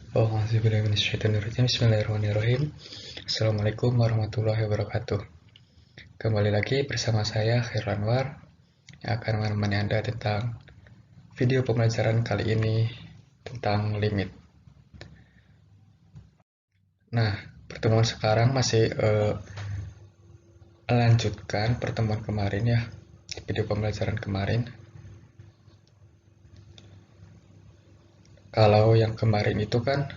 Bismillahirrahmanirrahim. Assalamualaikum warahmatullahi wabarakatuh. Kembali lagi bersama saya Khairul Anwar yang akan menemani Anda tentang video pembelajaran kali ini tentang limit. Nah, pertemuan sekarang masih melanjutkan pertemuan kemarin ya, video pembelajaran kemarin. Kalau yang kemarin itu kan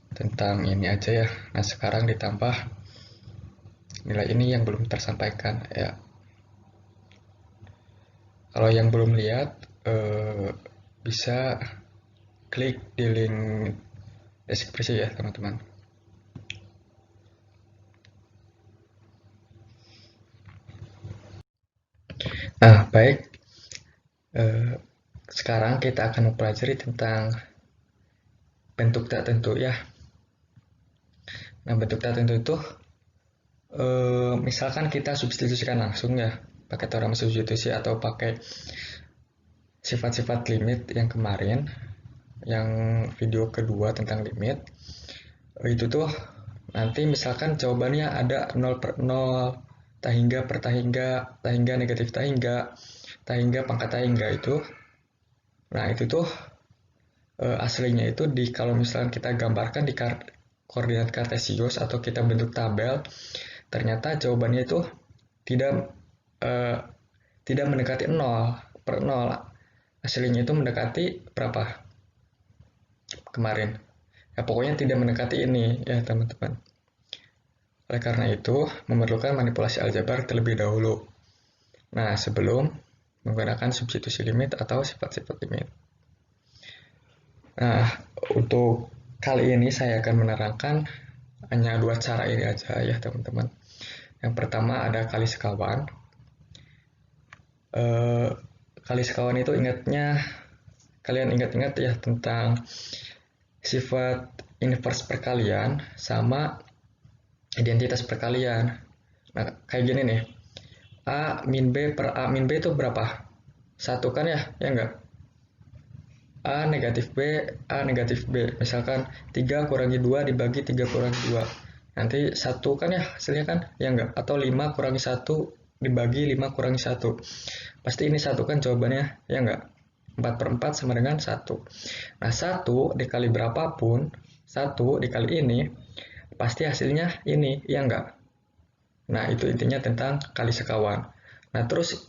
tentang ini aja ya. Nah, sekarang ditambah nilai ini yang belum tersampaikan ya. Kalau yang belum lihat bisa klik di link deskripsi ya teman-teman. Nah, baik. Sekarang kita akan mempelajari tentang bentuk tak tentu ya. Nah, bentuk tak tentu itu misalkan kita substitusikan langsung ya, pakai teorema substitusi atau pakai sifat-sifat limit yang kemarin, yang video kedua tentang limit. Itu tuh nanti misalkan jawabannya ada 0 per 0, tahingga per tahingga, tahingga negatif tahingga, tahingga pangkat tahingga itu. Nah, itu tuh aslinya itu kalau misalkan kita gambarkan di koordinat kartesius atau kita bentuk tabel, ternyata jawabannya itu tidak tidak mendekati 0 per 0. Aslinya itu mendekati berapa kemarin? Ya pokoknya tidak mendekati ini ya teman-teman. Oleh karena itu, memerlukan manipulasi aljabar terlebih dahulu. Nah, sebelum menggunakan substitusi limit atau sifat-sifat limit. Nah, untuk kali ini saya akan menerangkan hanya dua cara ini aja ya teman-teman. Yang pertama ada kali sekawan. Kali sekawan itu kalian ingat-ingat ya tentang sifat inverse perkalian sama identitas perkalian. Nah, kayak gini nih. A min B per A min B itu berapa? Satu kan ya? Ya enggak? A negatif B. Misalkan 3 kurangi 2 dibagi 3 kurangi 2. Nanti 1 kan ya hasilnya kan? Ya enggak? Atau 5 kurangi 1 dibagi 5 kurangi 1. Pasti ini 1 kan jawabannya? Ya enggak? 4 per 4 sama dengan 1. Nah, 1 dikali berapapun, 1 dikali ini, pasti hasilnya ini, ya enggak? Nah, itu intinya tentang kali sekawan. Nah, terus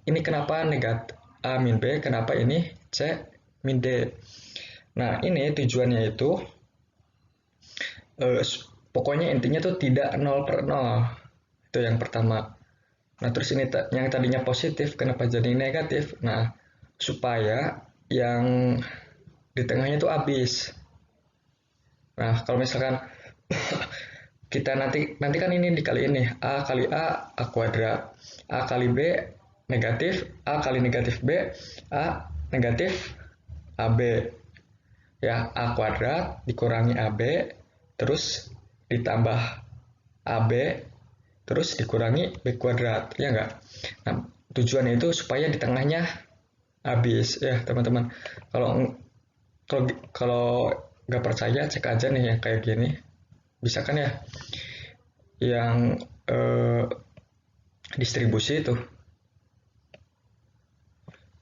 ini kenapa negatif A min B, kenapa ini C min D. Nah, ini tujuannya itu pokoknya intinya tuh tidak 0 per 0. Itu yang pertama. Nah, terus ini yang tadinya positif, kenapa jadi negatif? Nah, supaya yang di tengahnya itu habis. Nah, kalau misalkan kita nanti kan ini dikali ini, A kali A kuadrat. A kali B negatif, A kali negatif B, A negatif AB. Ya, A kuadrat dikurangi AB, terus ditambah AB, terus dikurangi B kuadrat, ya enggak? Nah, tujuannya itu supaya di tengahnya habis, ya teman-teman. Kalau nggak percaya, cek aja nih yang kayak gini. Bisa kan ya? Yang distribusi itu.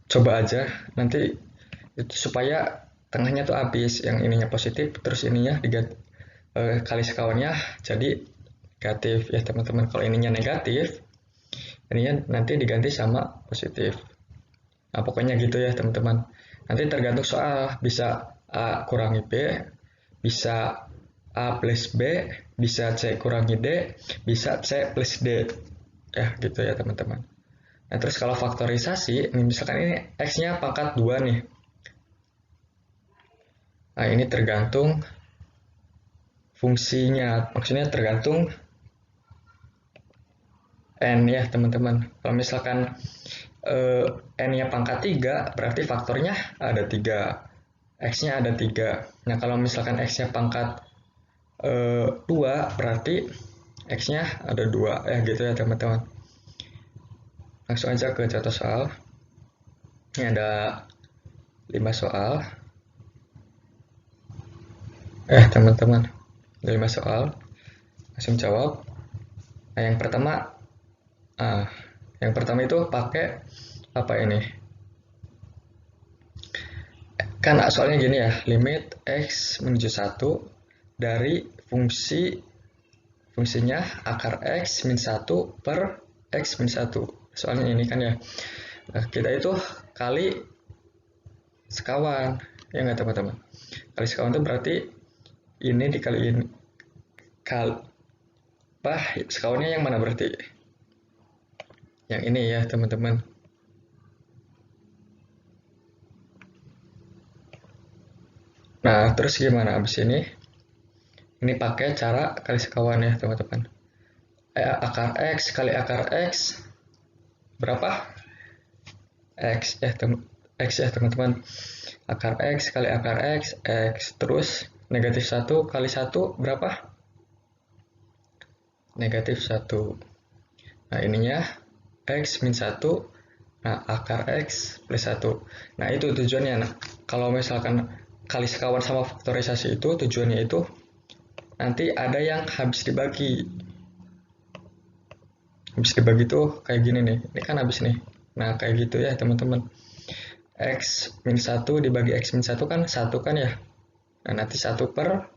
Coba aja, nanti itu supaya tengahnya tuh habis, yang ininya positif terus ininya kali sekawannya jadi negatif ya teman-teman. Kalau ininya negatif, ininya nanti diganti sama positif. Nah, pokoknya gitu ya teman-teman. Nanti tergantung soal, bisa A kurangi B, bisa A plus B, bisa C kurangi D, bisa C plus D. Ya gitu ya teman-teman. Nah, terus kalau faktorisasi, misalkan ini X-nya pangkat 2 nih. Nah, ini tergantung fungsinya, maksudnya tergantung N ya teman-teman. Kalau misalkan N-nya pangkat 3, berarti faktornya ada 3. X-nya ada 3. Nah, kalau misalkan X-nya pangkat 2, berarti X-nya ada 2. Ya gitu ya teman-teman. Langsung aja ke contoh soal. Ini ada 5 soal. Teman-teman, 5 soal, langsung jawab. Nah, yang pertama itu pakai apa ini? Kan soalnya gini ya, limit x menuju 1 dari fungsinya akar x min 1 per x min 1. Soalnya ini kan ya. Nah, kita itu kali sekawan, ya nggak teman-teman? Kali sekawan itu berarti ini dikaliin sekawannya yang mana berarti? Yang ini ya teman-teman. Nah, terus gimana abis ini? Ini pakai cara kali sekawan ya teman-teman. Akar x kali akar x berapa? X ya teman-teman. Akar x kali akar x, terus negatif 1 kali 1 berapa? Negatif 1. Nah, ininya x min 1. Nah, akar x plus 1. Nah, itu tujuannya. Nah, kalau misalkan kali sekawan sama faktorisasi itu tujuannya itu nanti ada yang habis dibagi. Habis dibagi tuh kayak gini nih. Ini kan habis nih. Nah, kayak gitu ya, teman-teman. X min 1 dibagi X min 1 kan 1 kan ya. Nah, nanti 1 per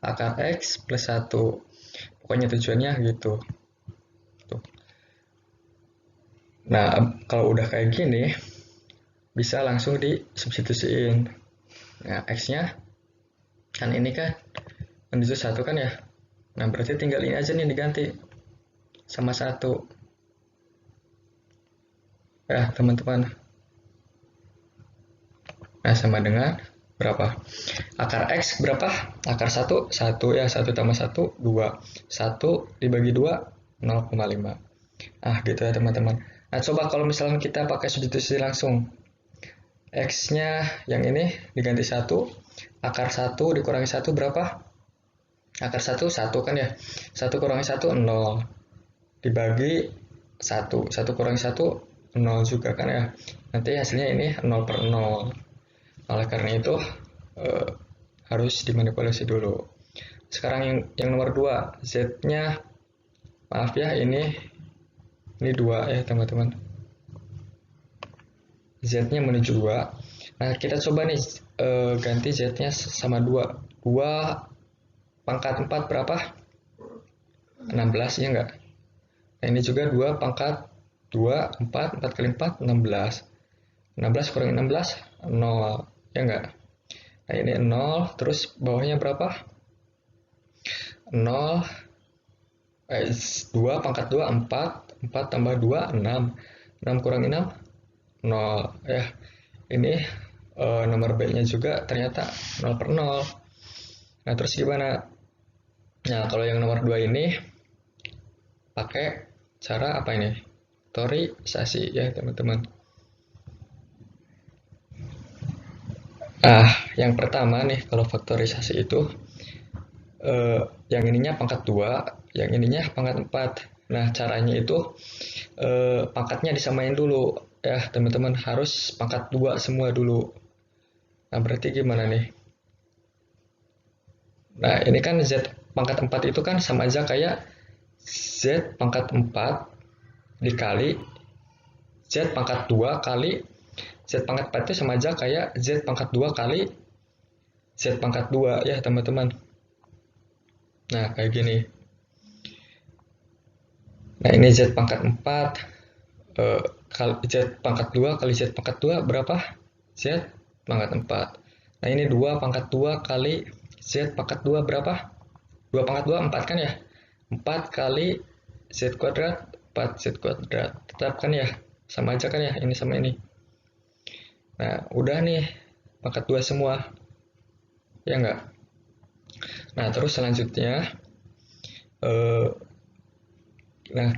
akar X plus 1. Pokoknya tujuannya gitu. Tuh. Nah, kalau udah kayak gini, bisa langsung disubstitusiin. Nah, X-nya kan ini kan menuju 1 kan ya. Nah, berarti tinggal ini aja nih diganti sama 1. Ya, teman-teman. Nah, sama dengan berapa? Akar X berapa? Akar 1, 1 ya. 1 tambah 1, 2. 1 dibagi 2, 0,5. Gitu ya teman-teman. Nah, coba kalau misalnya kita pakai substitusi langsung. X-nya yang ini diganti 1. Akar 1 dikurangi 1 berapa? Akar 1, 1 kan ya. 1 kurangi 1, 0. Dibagi 1. 1 kurangi 1, 0 juga kan ya. Nanti hasilnya ini 0 per 0. Oleh karena itu harus dimanipulasi dulu. Sekarang yang nomor 2, Z-nya maaf ya, ini 2 ya teman-teman. Z-nya menuju 2. Nah, kita coba nih ganti Z-nya sama 2. 2 pangkat 4 berapa? 16 ya enggak? Nah, ini juga 2 pangkat 2, 4, 4 kali 4, 16. 16 kurangi 16, 0. Ya enggak? Nah, ini 0, terus bawahnya berapa? 0, 2 pangkat 2, 4. 4 tambah 2, 6. 6 kurangi 6, 0. Ya, ini nomor B-nya juga ternyata 0 per 0. Nah, terus gimana? Nah, kalau yang nomor 2 ini pakai cara apa ini? Faktorisasi ya, teman-teman. Yang pertama nih, kalau faktorisasi itu yang ininya pangkat 2, yang ininya pangkat 4. Nah, caranya itu pangkatnya disamain dulu ya, teman-teman. Harus pangkat 2 semua dulu. Nah, berarti gimana nih? Nah, ini kan Z pangkat 4 itu kan sama aja kayak Z pangkat 4 dikali Z pangkat 2 kali Z pangkat 4 itu sama aja kayak Z pangkat 2 kali Z pangkat 2 ya teman-teman. Nah, kayak gini. Nah, ini Z pangkat 4 kali Z pangkat 2 kali Z pangkat 2 berapa? Z pangkat 4. Nah, ini 2 pangkat 2 kali Z pangkat 2 berapa? 2 pangkat 2, 4 kan ya? 4 kali Z kuadrat, 4 Z kuadrat. Tetap kan ya? Sama aja kan ya? Ini sama ini. Nah, udah nih. Pangkat 2 semua. Ya enggak? Nah, terus selanjutnya. Nah,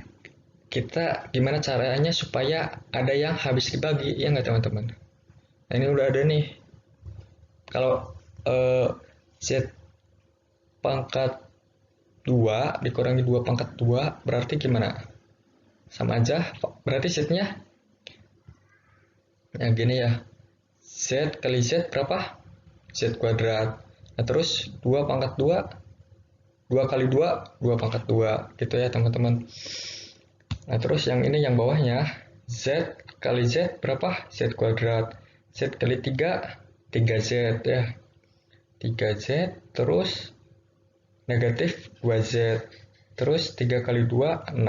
kita gimana caranya supaya ada yang habis dibagi? Ya enggak teman-teman? Nah, ini udah ada nih. Kalau Z pangkat 2 dikurangi 2 pangkat 2 berarti gimana? Sama aja, berarti Z-nya ya gini ya. Z kali Z berapa? Z kuadrat. Nah terus 2 pangkat 2, 2 kali 2, 2 pangkat 2 gitu ya teman-teman. Nah terus yang ini yang bawahnya, Z kali Z berapa? Z kuadrat. Z kali 3, 3Z ya. 3Z terus negatif 2Z. Terus 3 kali 2, 6.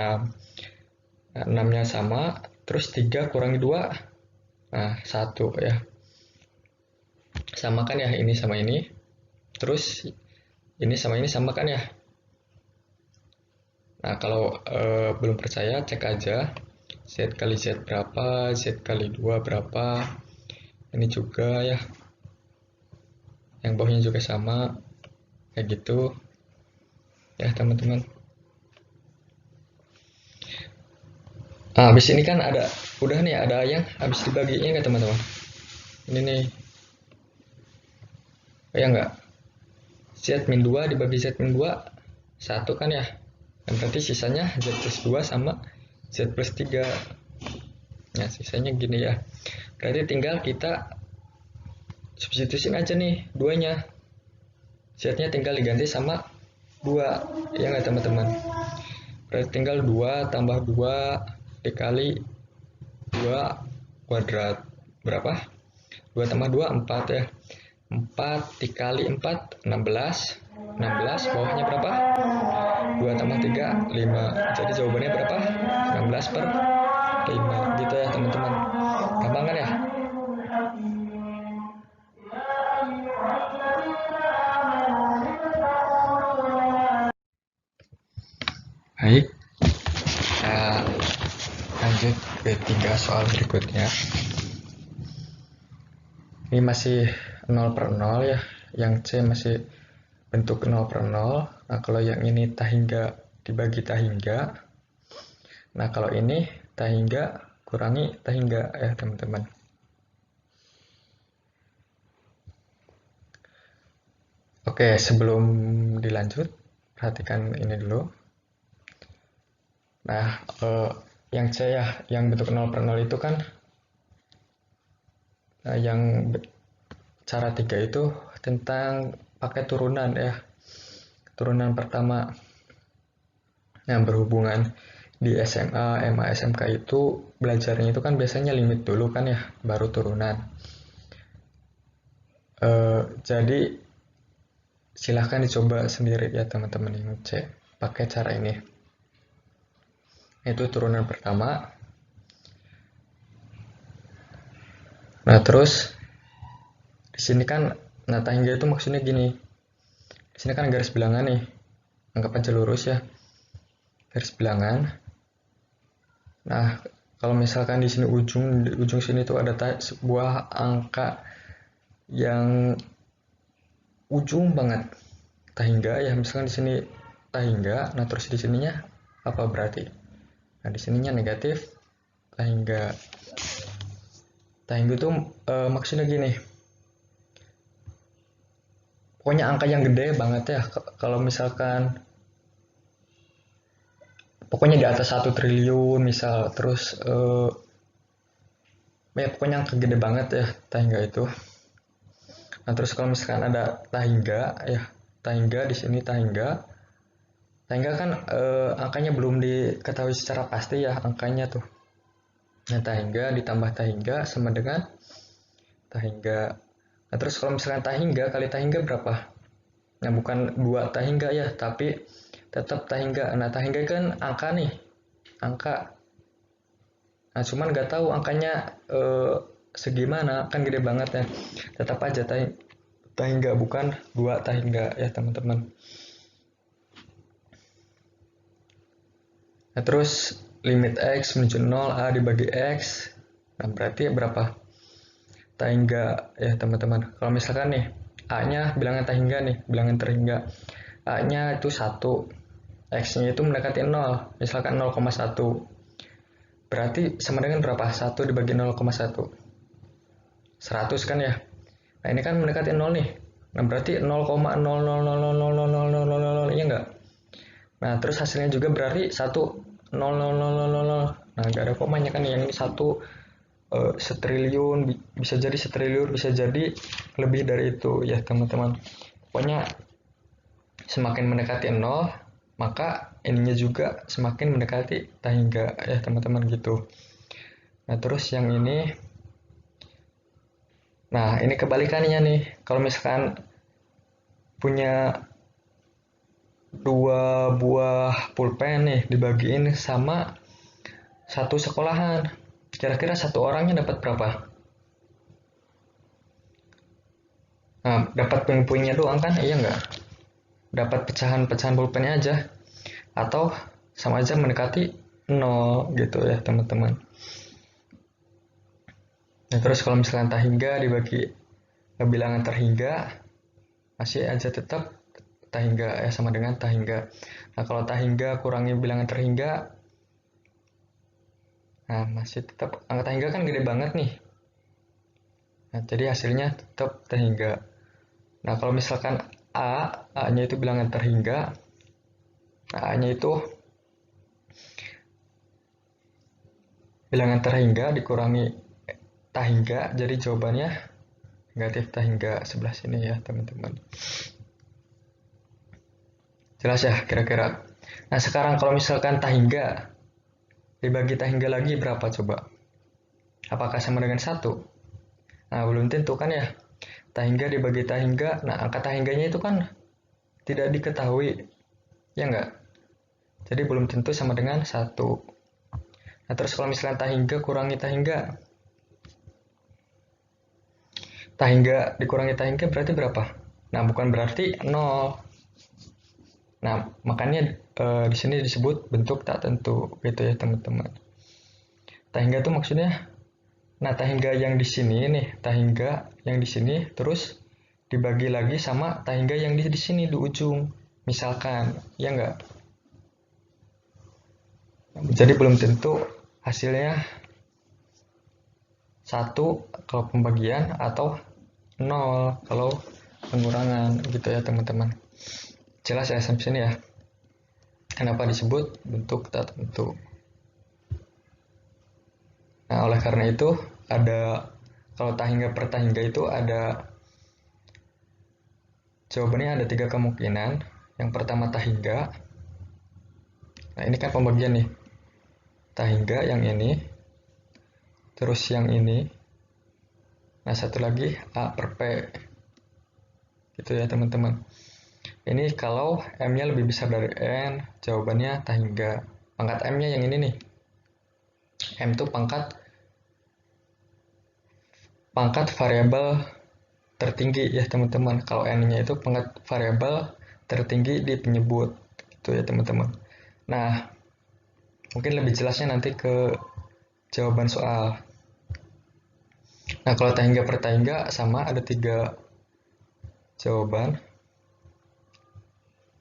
Nah, 6-nya sama, terus 3 kurangi 2, nah 1 ya. Sama kan ya ini sama ini. Terus ini sama ini sama kan ya. Nah kalau belum percaya cek aja. Z kali Z berapa, Z kali 2 berapa. Ini juga ya. Yang bawahnya juga sama. Kayak gitu. Ya teman-teman. Nah, habis ini kan ada, udah nih ada yang habis dibaginya nggak teman-teman? Ini nih. Ya nggak? Z min 2 dibagi Z min 2, 1 kan ya? Dan berarti sisanya Z plus 2 sama Z plus 3. Nah, sisanya gini ya. Berarti tinggal kita substitusin aja nih duanya. Z-nya tinggal diganti sama 2. Ya nggak teman-teman? Berarti tinggal 2 tambah 2 dikali 2 kuadrat. Berapa? 2 tambah 2, 4 ya. 4 dikali 4, 16. 16 bawahnya berapa? 2 tambah 3, 5. Jadi jawabannya berapa? 16 per 5. Gitu ya teman-teman. Gampang kan ya? Baik. Kita lanjut ke 3 soal berikutnya. Ini masih 0 per 0 ya. Yang C masih bentuk 0 per 0. Nah kalau yang ini tahingga dibagi tahingga. Nah kalau ini tahingga kurangi tahingga ya teman-teman. Oke, sebelum dilanjut perhatikan ini dulu. Nah yang C ya, yang bentuk 0 per 0 itu kan yang cara 3 itu tentang pakai turunan ya. Turunan pertama. Nah, berhubungan di SMA, MA, SMK itu belajarnya itu kan biasanya limit dulu kan ya, baru turunan. Jadi silahkan dicoba sendiri ya teman-teman yang C, pakai cara ini. Itu turunan pertama. Nah terus di sini kan nata hingga itu maksudnya gini. Di sini kan garis bilangan nih, anggap aja lurus ya, garis bilangan. Nah kalau misalkan di sini di ujung sini tuh ada sebuah angka yang ujung banget tahingga ya, misalkan di sini tahingga, nah terus di sininya apa berarti? Nah di sininya negatif tahingga. Tahingga itu maksudnya gini, pokoknya angka yang gede banget ya. Kalau misalkan pokoknya di atas 1 triliun misal, terus ya pokoknya angka gede banget ya tahingga itu. Nah terus kalau misalkan ada tahingga ya, tahingga di sini tahingga kan angkanya belum diketahui secara pasti ya angkanya tuh. Nah tahingga ditambah tahingga sama dengan tahingga. Nah terus kalau misalkan tahingga kali tahingga berapa? Nah bukan 2 tahingga ya, tapi tetap tahingga. Nah tahingga kan angka nih, angka. Nah cuman nggak tahu angkanya segimana, kan gede banget ya. Tetap aja tahingga, bukan 2 tahingga ya teman-teman. Nah terus limit X menuju 0, A dibagi X. Nah berarti berapa? Tahingga ya teman-teman. Kalau misalkan nih A-nya bilangan tahingga nih, bilangan terhingga. A-nya itu 1, X-nya itu mendekati 0, misalkan 0,1. Berarti sama dengan berapa? 1 dibagi 0,1. 100 kan ya? Nah ini kan mendekati 0 nih. Nah berarti 0,000000000, iya enggak? Nah terus hasilnya juga berarti 1, 0000000. Nah gak ada komanya kan, yang ini 1 setriliun, bisa jadi setriliun, bisa jadi lebih dari itu ya teman-teman. Pokoknya semakin mendekati 0, maka ininya juga semakin mendekati tahingga ya teman-teman gitu. Nah terus yang ini, nah ini kebalikannya nih. Kalau misalkan punya 2 buah pulpen nih dibagiin sama satu sekolahan, kira-kira satu orangnya dapat berapa? Nah, dapat puing-puingnya doang kan? Iya nggak? Dapat pecahan-pecahan pulpennya aja, atau sama aja mendekati 0 gitu ya teman-teman. Nah terus kalau misalkan tahingga dibagi bilangan terhingga, masih aja tetap tahingga ya, sama dengan tahingga. Nah kalau tahingga kurangi bilangan terhingga, nah masih tetap angka tahingga kan gede banget nih. Nah jadi hasilnya tetap tahingga. Nah kalau misalkan A-nya itu bilangan terhingga, nah A-nya itu bilangan terhingga dikurangi tahingga, jadi jawabannya negatif tahingga sebelah sini ya teman-teman. Jelas ya kira-kira. Nah sekarang kalau misalkan tahingga dibagi tahingga lagi berapa coba? Apakah sama dengan 1? Nah belum tentu kan ya. Tahingga dibagi tahingga, nah angka tahingganya itu kan tidak diketahui, ya enggak? Jadi belum tentu sama dengan 1. Nah terus kalau misalkan tahingga kurangi tahingga, tahingga dikurangi tahingga berarti berapa? Nah bukan berarti 0. Nah makanya di sini disebut bentuk tak tentu gitu ya teman-teman. Tahingga itu maksudnya, nah tahingga yang di sini nih, tahingga yang di sini terus dibagi lagi sama tahingga yang di sini di ujung, misalkan, ya enggak? Jadi belum tentu hasilnya 1 kalau pembagian atau 0 kalau pengurangan gitu ya teman-teman. Jelas ya sampai sini ya. Kenapa disebut bentuk tak tentu? Nah, oleh karena itu ada, kalau tahingga per tahingga itu ada jawabannya, ada 3 kemungkinan. Yang pertama tahingga. Nah, ini kan pembagian nih. Tahingga yang ini, terus yang ini. Nah, satu lagi A per P. Gitu ya teman-teman. Ini kalau M-nya lebih besar dari N, jawabannya tahingga. Pangkat M-nya yang ini nih. M itu pangkat variabel tertinggi ya teman-teman. Kalau N-nya itu pangkat variabel tertinggi di penyebut. Gitu ya teman-teman. Nah, mungkin lebih jelasnya nanti ke jawaban soal. Nah, kalau tahingga per tahingga sama, ada 3 jawaban.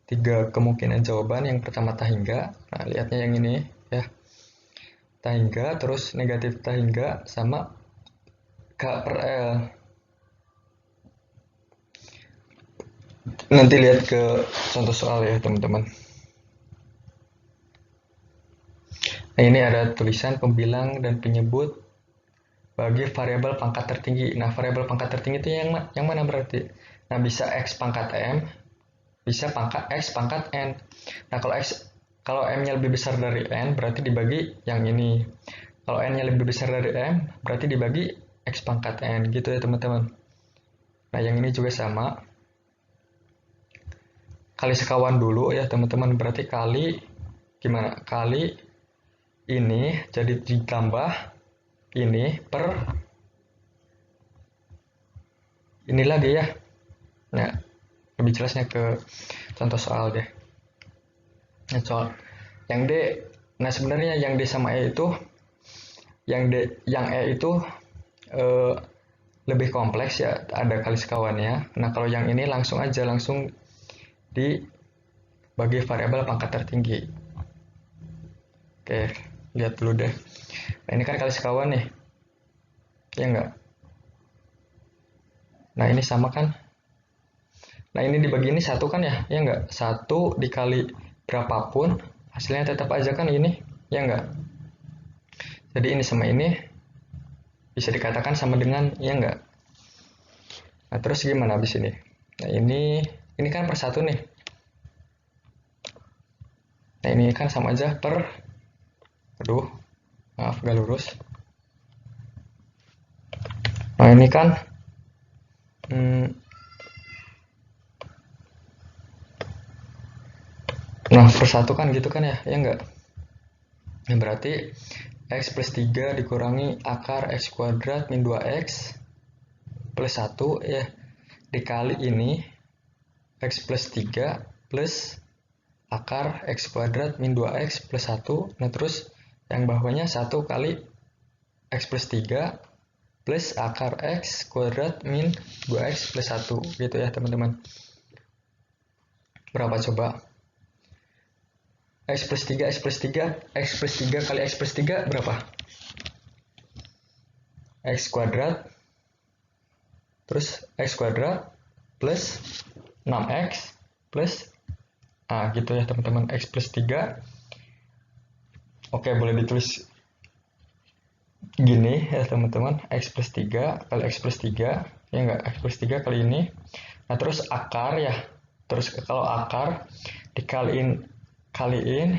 3 kemungkinan jawaban. Yang pertama tahingga. Nah, lihatnya yang ini ya. Tahingga, terus negatif tahingga, sama K per L. Nanti lihat ke contoh soal ya teman-teman. Nah, ini ada tulisan pembilang dan penyebut bagi variabel pangkat tertinggi. Nah, variabel pangkat tertinggi itu yang mana berarti? Nah, bisa X pangkat M, bisa X pangkat N. Nah, kalau M-nya lebih besar dari N, berarti dibagi yang ini. Kalau N-nya lebih besar dari M, berarti dibagi X pangkat N. Gitu ya teman-teman. Nah, yang ini juga sama. Kali sekawan dulu ya teman-teman. Berarti kali, gimana? Kali ini, jadi ditambah ini per ini lagi ya. Nah, lebih jelasnya ke contoh soal deh. Nah, soal yang D, nah sebenarnya yang D sama E itu, yang E itu eh, lebih kompleks ya, ada kali sekawannya. Nah, kalau yang ini langsung dibagi variabel pangkat tertinggi. Oke, lihat dulu deh. Nah, ini kan kali sekawan nih. Ya enggak? Nah, ini sama kan? Nah, ini dibagi ini 1 kan ya? Ya enggak? 1 dikali berapapun, hasilnya tetap aja kan ini? Ya enggak? Jadi ini sama ini bisa dikatakan sama dengan, ya enggak? Nah, terus gimana habis ini? Nah, ini kan per 1 nih. Nah, ini kan sama aja per, aduh, maaf gak lurus. Nah, ini kan nah per 1 kan gitu kan ya enggak? Nah, berarti X plus 3 dikurangi akar X kuadrat min 2X plus 1 ya, dikali ini X plus 3 plus akar X kuadrat min 2X plus 1. Nah, terus yang bawahnya 1 kali X plus 3 plus akar X kuadrat min 2X plus 1. Gitu ya, teman-teman. Berapa coba? X plus 3, X plus 3, X plus 3 kali X plus 3 berapa? X kuadrat, terus X kuadrat plus 6X plus gitu ya teman-teman, X plus 3. Oke, boleh ditulis gini ya teman-teman, X plus 3 kali X plus 3, ya enggak, X plus 3 kali ini. Nah, terus akar ya, terus kalau akar dikaliin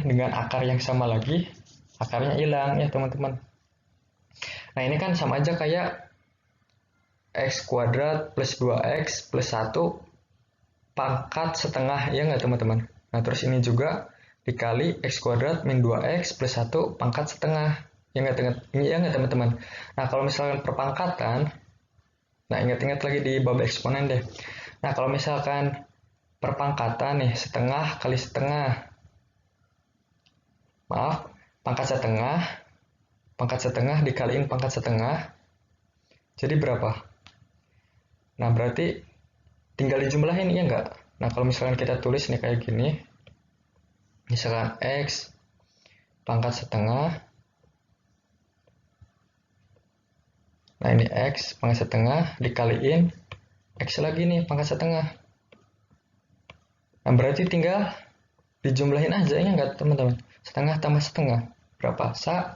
dengan akar yang sama lagi, akarnya hilang ya teman-teman. Nah, ini kan sama aja kayak X kuadrat plus 2X plus 1 pangkat setengah, ya nggak teman-teman? Nah, terus ini juga dikali X kuadrat min 2X plus 1 pangkat setengah, ya nggak teman-teman? Nah, kalau misalkan perpangkatan, nah ingat-ingat lagi di bab eksponen deh. Nah, kalau misalkan perpangkatan nih, setengah kali setengah, maaf, pangkat setengah dikaliin pangkat setengah, jadi berapa? Nah, berarti tinggal dijumlahin, ya enggak? Nah, kalau misalkan kita tulis nih kayak gini, misalkan X pangkat setengah, nah ini X pangkat setengah dikaliin X lagi nih pangkat setengah. Nah, berarti tinggal dijumlahin aja, ya enggak teman-teman? Setengah tambah setengah, berapa? 1.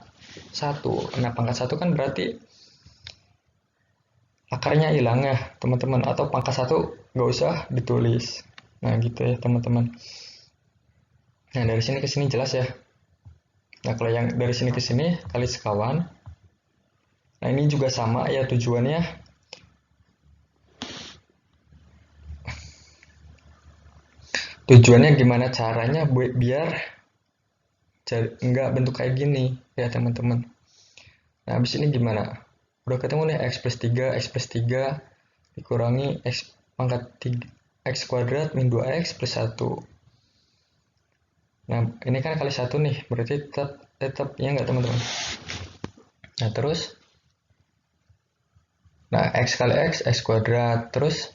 Nah, pangkat 1 kan berarti akarnya hilang ya teman-teman, atau pangkat 1 nggak usah ditulis. Nah, gitu ya teman-teman. Nah, dari sini ke sini jelas ya. Nah, kalau yang dari sini ke sini kali sekawan. Nah, ini juga sama ya tujuannya. Tujuannya gimana caranya biar nggak bentuk kayak gini ya teman-teman. Nah, habis ini gimana? Udah ketemu nih X plus 3, X plus 3 dikurangi X pangkat 3, X kuadrat min 2X plus 1. Nah, ini kan kali 1 nih, berarti tetap ya nggak teman-teman? Nah, terus, nah X kali X, X kuadrat, terus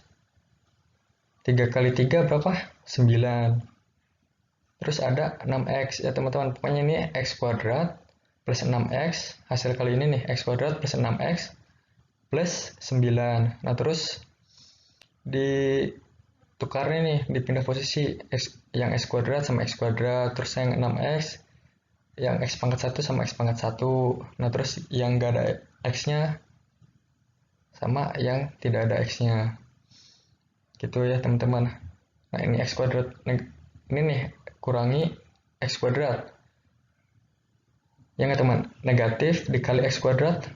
3 kali 3 berapa? 9. Terus ada 6X ya teman-teman, pokoknya ini X kuadrat plus 6X, hasil kali ini nih, X kuadrat plus 6X plus 9. Nah, terus ditukarnya nih, dipindah posisi yang X kuadrat sama X kuadrat, terus yang 6X yang X pangkat 1 sama X pangkat 1. Nah, terus yang gak ada X-nya sama yang tidak ada X-nya. Gitu ya teman-teman. Nah, ini X kuadrat, ini nih kurangi X kuadrat. Ya nggak teman? Negatif dikali X kuadrat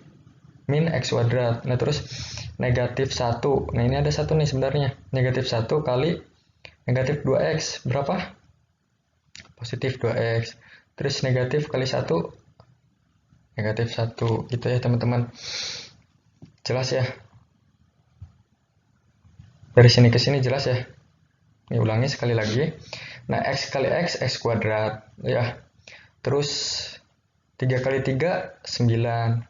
min X kuadrat. Nah, terus negatif 1. Nah, ini ada 1 nih sebenarnya. Negatif 1 kali negatif 2X. Berapa? Positif 2X. Terus negatif kali 1. Negatif 1. Gitu ya teman-teman. Jelas ya? Dari sini ke sini jelas ya? Ini ulangi sekali lagi. Nah, X kali X, X kuadrat. Ya. Terus 3 kali 3, 9.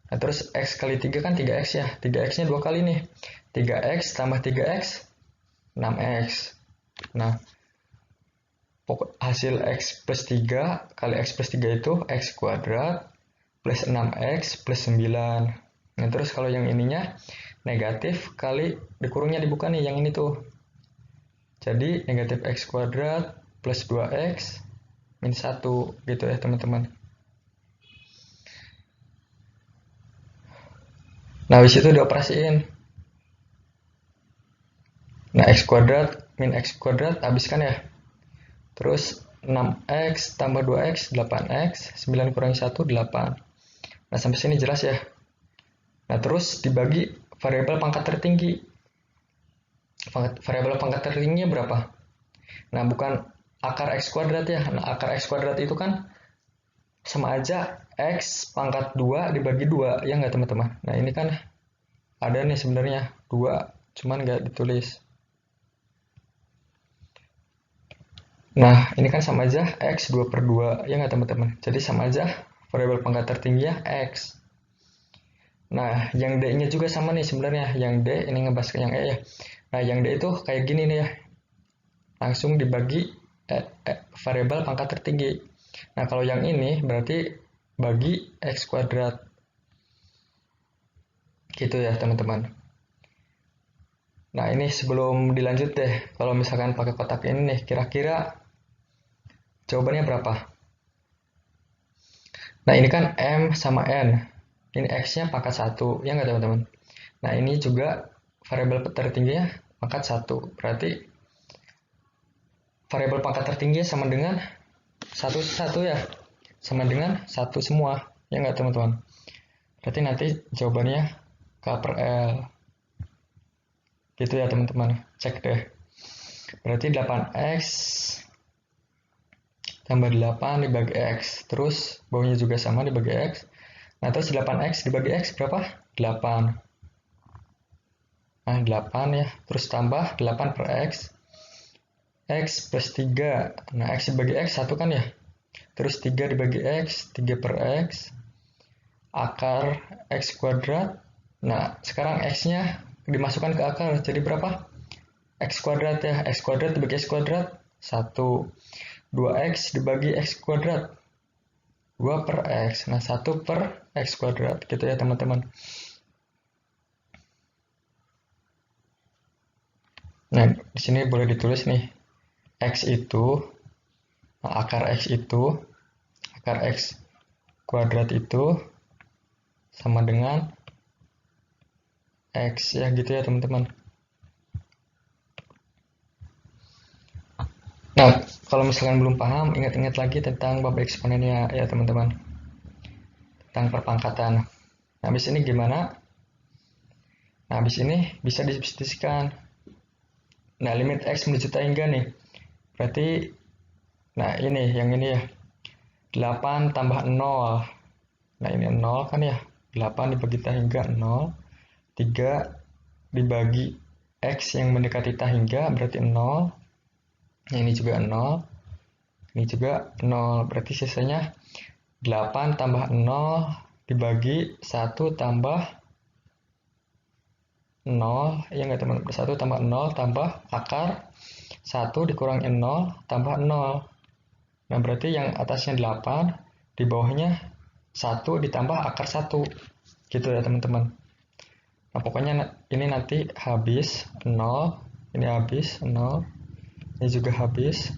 Nah, terus X kali 3 kan 3X ya. 3X-nya 2 kali nih. 3X tambah 3X, 6X. Nah, hasil X plus 3 kali X plus 3 itu X kuadrat plus 6X plus 9. Nah, terus kalau yang ininya negatif kali dikurungnya dibuka nih, yang ini tuh. Jadi negatif X kuadrat plus 2X min 1 gitu ya teman-teman. Nah, habis itu dioperasiin. Nah, X kuadrat min X kuadrat habiskan ya. Terus 6X tambah 2X 8X, 9 kurangi 1 8. Nah, sampai sini jelas ya. Nah, terus dibagi variabel pangkat tertinggi. Variabel pangkat tertingginya berapa? Nah, bukan akar X kuadrat ya. Nah, akar X kuadrat itu kan sama aja X pangkat 2 dibagi 2, ya nggak teman-teman? Nah, ini kan ada nih sebenarnya 2, cuman nggak ditulis. Nah, ini kan sama aja X 2 per 2, ya nggak teman-teman? Jadi sama aja variabel pangkat tertingginya X. Nah, yang D-nya juga sama nih sebenarnya. Yang D, ini ngebahas ke yang E ya. Nah, yang D itu kayak gini nih ya. Langsung dibagi variabel pangkat tertinggi. Nah, kalau yang ini berarti bagi X kuadrat. Gitu ya, teman-teman. Nah, ini sebelum dilanjut deh. Kalau misalkan pakai kotak ini nih, kira-kira jawabannya berapa? Nah, ini kan M sama N. Ini X-nya pangkat 1, ya nggak teman-teman? Nah, ini juga variabel tertingginya pangkat 1. Berarti variabel pangkat tertinggi sama dengan 1 ya. Sama dengan 1 semua, ya nggak teman-teman? Berarti nanti jawabannya K per L. Gitu ya teman-teman. Cek deh. Berarti 8X tambah 8 dibagi X. Terus bawahnya juga sama dibagi X. Nah, terus 8X dibagi X berapa? 8. Nah, 8 ya. Terus tambah 8 per X. X plus 3. Nah, X dibagi X 1 kan ya. Terus 3 dibagi X, 3 per X. Akar X kuadrat. Nah, sekarang X-nya dimasukkan ke akar. Jadi berapa? X kuadrat ya. X kuadrat dibagi X kuadrat 1. 2X dibagi X kuadrat 2 per X. Nah, 1 per X kuadrat. Gitu ya teman-teman. Nah, di sini boleh ditulis nih. X itu, nah, akar X kuadrat itu sama dengan X ya gitu ya teman-teman. Nah, kalau misalkan belum paham, ingat-ingat lagi tentang bab eksponennya ya teman-teman. Tentang perpangkatan. Nah, habis ini gimana? Nah, habis ini bisa didiskusikan. Nah, limit X menjuta hingga nih. Berarti, nah ini, yang ini ya. 8 tambah 0. Nah, ini 0 kan ya. 8 dibagi hingga 0. 3 dibagi X yang mendekati hingga berarti 0. Nah, ini juga 0. Ini juga 0. Berarti sisanya 8 tambah 0 dibagi 1 tambah 0. Ya nggak teman-teman? 1 tambah 0 tambah akar 1 dikurangi 0 tambah 0. Nah, berarti yang atasnya 8, di bawahnya 1 ditambah akar 1. Gitu ya teman-teman. Nah, pokoknya ini nanti habis 0, ini habis 0, ini juga habis.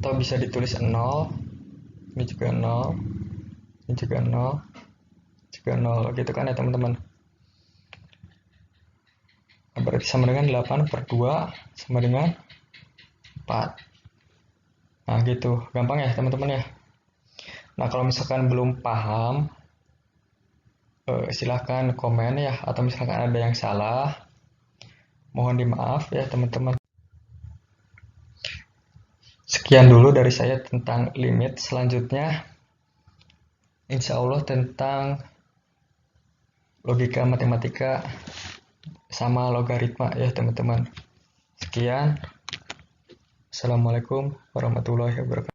Atau bisa ditulis 0, ini juga 0, ini juga 0, juga 0, gitu kan ya teman-teman. Nah, berarti sama dengan 8 per 2 sama dengan 4. Nah, gitu. Gampang ya teman-teman ya. Nah, kalau misalkan belum paham, silahkan komen ya. Atau misalkan ada yang salah, mohon dimaaf ya teman-teman. Sekian dulu dari saya tentang limit. Selanjutnya, insya Allah tentang logika matematika sama logaritma ya teman-teman. Sekian. Assalamualaikum warahmatullahi wabarakatuh.